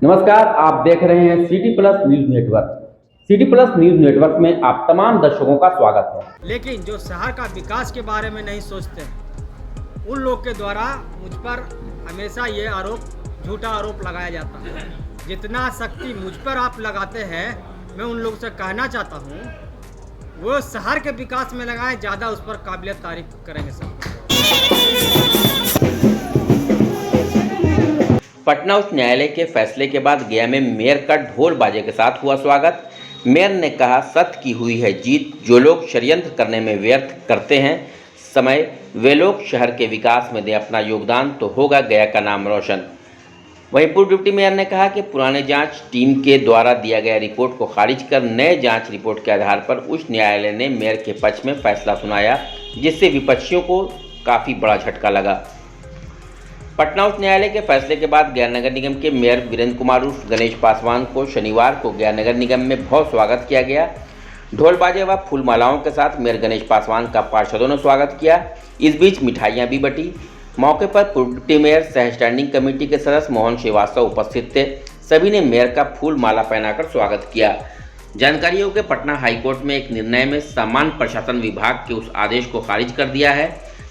नमस्कार, आप देख रहे हैं city plus news network. City plus news network में आप तमाम दर्शकों का स्वागत है। लेकिन जो शहर का विकास के बारे में नहीं सोचते, उन लोग के द्वारा मुझ पर हमेशा ये झूठा आरोप लगाया जाता है। जितना शक्ति मुझ पर आप लगाते हैं, मैं उन लोगों से कहना चाहता हूँ वो शहर के विकास में लगाएं, ज़्यादा उस पर काबिलियत तारीफ करेंगे सब। पटना उच्च न्यायालय के फैसले के बाद गया में मेयर का ढोल बाजे के साथ हुआ स्वागत। मेयर ने कहा, सत्य की हुई है जीत। जो लोग षड्यंत्र करने में व्यर्थ करते हैं समय, वे लोग शहर के विकास में दें अपना योगदान, तो होगा गया का नाम रोशन। वहीं पूर्व डिप्टी मेयर ने कहा कि पुराने जांच टीम के द्वारा दिया गया रिपोर्ट को खारिज कर नए जांच रिपोर्ट के आधार पर उच्च न्यायालय ने मेयर के पक्ष में फैसला सुनाया, जिससे विपक्षियों को काफ़ी बड़ा झटका लगा। पटना उच्च न्यायालय के फैसले के बाद गया नगर निगम के मेयर वीरेंद्र कुमार उर्फ गणेश पासवान को शनिवार को गया नगर निगम में भव्य स्वागत किया गया। ढोल बाजे व फूल मालाओं के साथ मेयर गणेश पासवान का पार्षदों ने स्वागत किया। इस बीच मिठाइयां भी बटी। मौके पर पूर्व डिप्टी मेयर सह स्टैंडिंग कमेटी के सदस्य मोहन श्रीवास्तव उपस्थित थे। सभी ने मेयर का फूल माला पहनाकर स्वागत किया। जानकारी हो कि पटना हाईकोर्ट में एक निर्णय में सामान्य प्रशासन विभाग के उस आदेश को खारिज कर दिया है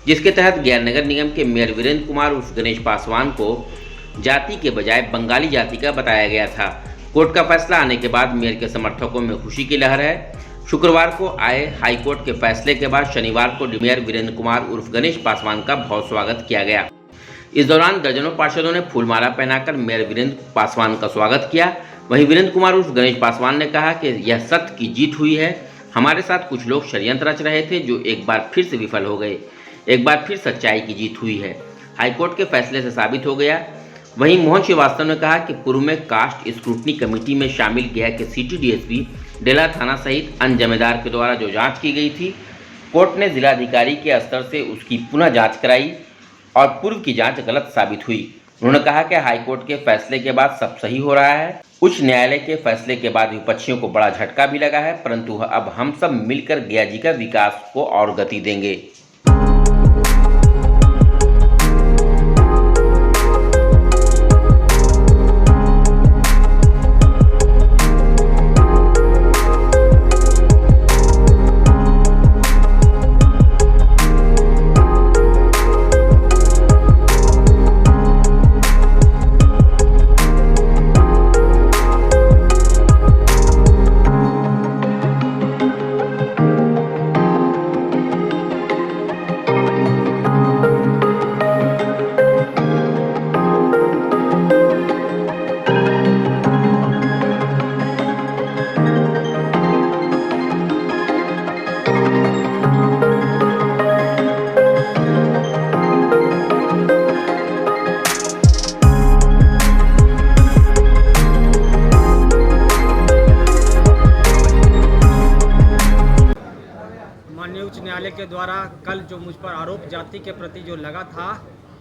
जिसके तहत गया नगर निगम के मेयर वीरेंद्र कुमार उर्फ गणेश पासवान को जाति के बजाय बंगाली जाति का बताया गया था। कोर्ट का फैसला आने के बाद मेयर के समर्थकों में खुशी की लहर है। शुक्रवार को आए हाईकोर्ट के फैसले के बाद शनिवार को मेयर वीरेंद्र कुमार उर्फ गणेश पासवान का भव्य स्वागत किया गया। इस दौरान दर्जनों पार्षदों ने फूलमाला पहनाकर मेयर वीरेंद्र पासवान का स्वागत किया। वहीं वीरेंद्र कुमार उर्फ गणेश पासवान ने कहा कि यह सत्य की जीत हुई है। हमारे साथ कुछ लोग षड्यंत्र रच रहे थे जो एक बार फिर से विफल हो गए। एक बार फिर सच्चाई की जीत हुई है, हाईकोर्ट के फैसले से साबित हो गया। वहीं मोहन श्रीवास्तव ने कहा कि पूर्व में कास्ट स्क्रूटनी कमेटी में शामिल गया के सिटी डीएसपी डेला थाना सहित अन्य जमींदार के द्वारा जो जांच की गई थी, कोर्ट ने जिलाधिकारी के स्तर से उसकी पुनः जांच कराई और पूर्व की जांच गलत साबित हुई। उन्होंने कहा कि हाईकोर्ट के फैसले के बाद सब सही हो रहा है। उच्च न्यायालय के फैसले के बाद विपक्षियों को बड़ा झटका भी लगा है, परंतु अब हम सब मिलकर गया जी का विकास को और गति देंगे। उच्च न्यायालय के द्वारा कल जो मुझ पर आरोप जाति के प्रति जो लगा था,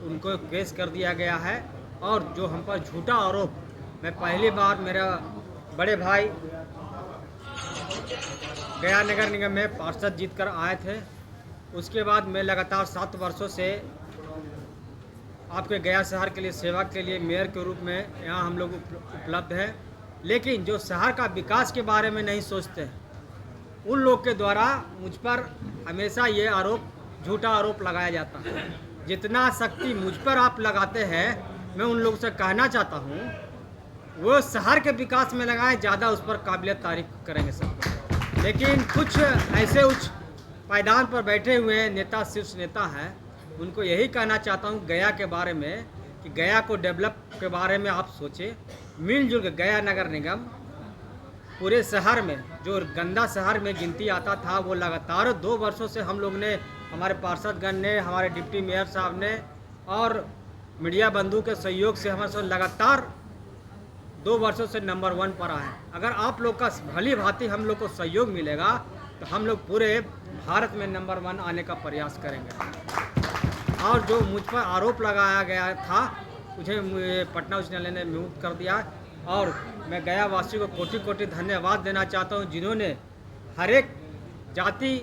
उनको केस कर दिया गया है। और जो हम पर झूठा आरोप, मैं पहली बार मेरा बड़े भाई गया नगर निगम में पार्षद जीत कर आए थे। उसके बाद मैं लगातार 7 वर्षों से आपके गया शहर के लिए सेवा के लिए मेयर के रूप में यहाँ हम लोग उपलब्ध हैं। लेकिन जो शहर का विकास के बारे में नहीं सोचते, उन लोग के द्वारा मुझ पर हमेशा ये झूठा आरोप लगाया जाता है। जितना शक्ति मुझ पर आप लगाते हैं, मैं उन लोगों से कहना चाहता हूँ वो शहर के विकास में लगाएं, ज़्यादा उस पर काबिलियत तारीफ करेंगे सब। लेकिन कुछ ऐसे उच्च पायदान पर बैठे हुए नेता, शीर्ष नेता हैं, उनको यही कहना चाहता हूँ गया के बारे में कि गया को डेवलप के बारे में आप सोचें। मिलजुल के गया नगर निगम पूरे शहर में जो गंदा शहर में गिनती आता था, वो लगातार 2 वर्षों से हम लोग ने, हमारे पार्षदगण ने, हमारे डिप्टी मेयर साहब ने और मीडिया बंधु के सहयोग से हमारे साथ लगातार 2 वर्षों से नंबर 1 पर आए। अगर आप लोग का भली भांति हम लोग को सहयोग मिलेगा तो हम लोग पूरे भारत में नंबर 1 आने का प्रयास करेंगे। और जो मुझ पर आरोप लगाया गया था, मुझे पटना उच्च न्यायालय ने मुक्त कर दिया। और मैं गया वासी को कोटि कोटि धन्यवाद देना चाहता हूं, जिन्होंने हर एक जाति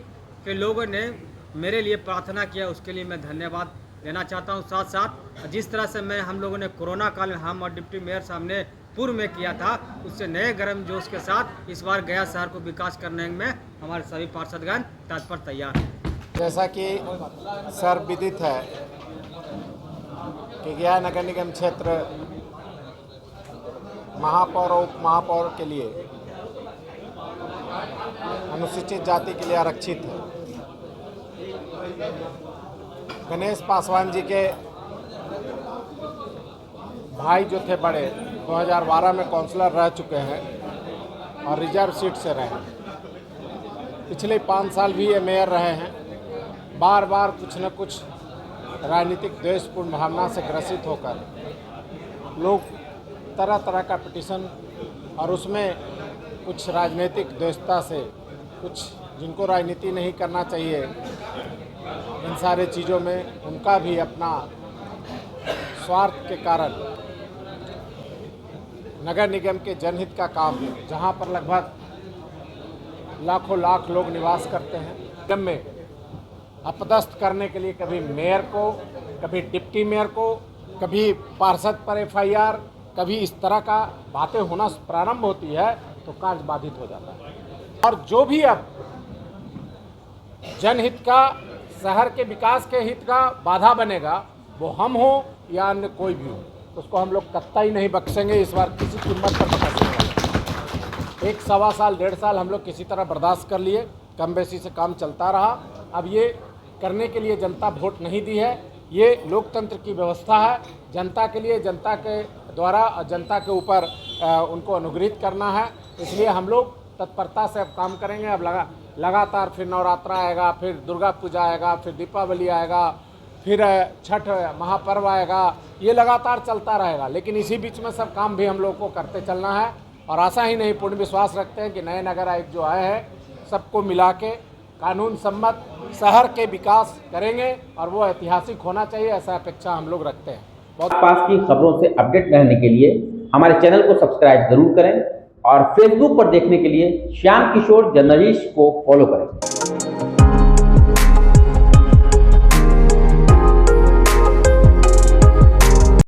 के लोगों ने मेरे लिए प्रार्थना किया, उसके लिए मैं धन्यवाद देना चाहता हूं। साथ साथ जिस तरह से हम लोगों ने कोरोना काल में, हम और डिप्टी मेयर साहब ने पूर्व में किया था, उससे नए गर्म जोश के साथ इस बार गया शहर को विकास करने में हमारे सभी पार्षदगण तत्पर तैयार हैं। जैसा कि सर्वविदित है कि गया नगर निगम क्षेत्र महापौर और उप महापौर के लिए अनुसूचित जाति के लिए आरक्षित है। गणेश पासवान जी के भाई जो थे बड़े 2012 में काउंसलर रह चुके हैं और रिजर्व सीट से रहे हैं। पिछले 5 साल भी ये मेयर रहे हैं। बार बार कुछ न कुछ राजनीतिक द्वेषपूर्ण भावना से ग्रसित होकर लोग तरह तरह का पिटीशन और उसमें कुछ राजनीतिक द्वेषता से कुछ जिनको राजनीति नहीं करना चाहिए, इन सारे चीज़ों में उनका भी अपना स्वार्थ के कारण नगर निगम के जनहित का काम जहां पर लगभग लाखों लाख लोग निवास करते हैं, निगम में अपदस्थ करने के लिए कभी मेयर को, कभी डिप्टी मेयर को, कभी पार्षद पर FIR, कभी इस तरह का बातें होना प्रारंभ होती है तो कार्य बाधित हो जाता है। और जो भी अब जनहित का, शहर के विकास के हित का बाधा बनेगा, वो हम हो या अन्य कोई भी हो, तो उसको हम लोग कतई नहीं बख्शेंगे। इस बार किसी कीमत पर बख्शेंगे। 1 सवा साल 1.5 साल हम लोग किसी तरह बर्दाश्त कर लिए, कम बेसी से काम चलता रहा। अब ये करने के लिए जनता वोट नहीं दी है, ये लोकतंत्र की व्यवस्था है। जनता के लिए, जनता के द्वारा जनता के ऊपर उनको अनुग्रहित करना है। इसलिए हम लोग तत्परता से अब काम करेंगे। अब लगातार फिर नवरात्रा आएगा, फिर दुर्गा पूजा आएगा, फिर दीपावली आएगा, फिर छठ महापर्व आएगा, ये लगातार चलता रहेगा। लेकिन इसी बीच में सब काम भी हम लोग को करते चलना है और आशा ही नहीं, पूर्ण विश्वास रखते हैं कि नए नगर आयुक्त जो आए हैं सबको मिला के कानून सम्मत शहर के विकास करेंगे और वो ऐतिहासिक होना चाहिए, ऐसा अपेक्षा हम लोग रखते हैं। आसपास की खबरों से अपडेट रहने के लिए हमारे चैनल को सब्सक्राइब जरूर करें और फेसबुक पर देखने के लिए श्याम किशोर जर्नलिस्ट को फॉलो करें।